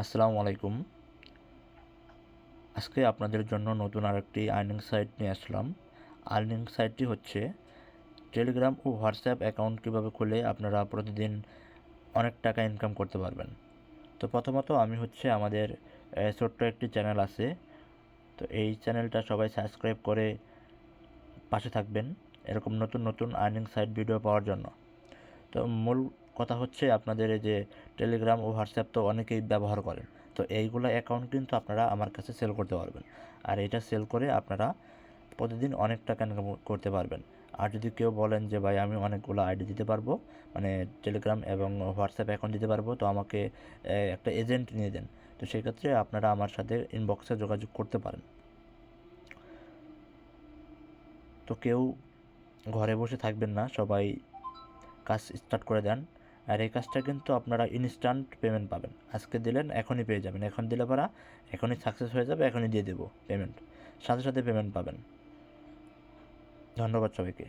আসসালামু আলাইকুম। আজকে আপনাদের জন্য নতুন আরেকটি আর্নিং সাইট নিয়ে আসলাম। আর্নিং সাইটটি হচ্ছে টেলিগ্রাম ও হোয়াটসঅ্যাপ অ্যাকাউন্ট কীভাবে খুলে আপনারা প্রতিদিন অনেক টাকা ইনকাম করতে পারবেন। তো প্রথমত আমি হচ্ছে আমাদের ছোট্ট একটি চ্যানেল আছে, তো এই চ্যানেলটা সবাই সাবস্ক্রাইব করে পাশে থাকবেন এরকম নতুন নতুন আর্নিং সাইট ভিডিও পাওয়ার জন্য। তো মূল কথা হচ্ছে আপনাদের এই যে টেলিগ্রাম ও হোয়াটসঅ্যাপ তো অনেকেই ব্যবহার করেন, তো এইগুলো অ্যাকাউন্ট কিন্তু আপনারা আমার কাছে সেল করতে পারবেন। আর এটা সেল করে আপনারা প্রতিদিন অনেক টাকা ইনকাম করতে পারবেন। আর যদি কেউ বলেন যে ভাই আমি অনেকগুলো আইডি দিতে পারবো, মানে টেলিগ্রাম এবং হোয়াটসঅ্যাপ অ্যাকাউন্ট দিতে পারবো, তো আমাকে একটা এজেন্ট নিয়ে দেন, তো সেক্ষেত্রে আপনারা আমার সাথে ইনবক্সে যোগাযোগ করতে পারেন। তো কেউ ঘরে বসে থাকবেন না, সবাই কাজ স্টার্ট করে দেন। আর এই কাজটা কিন্তু আপনারা ইনস্ট্যান্ট পেমেন্ট পাবেন। আজকে দিলেন এখনই পেয়ে যাবেন, এখন দিলে পরা এখনই সাকসেস হয়ে যাবে, এখনই দিয়ে দেবো পেমেন্ট, সাথে সাথে পেমেন্ট পাবেন। ধন্যবাদ সবাইকে।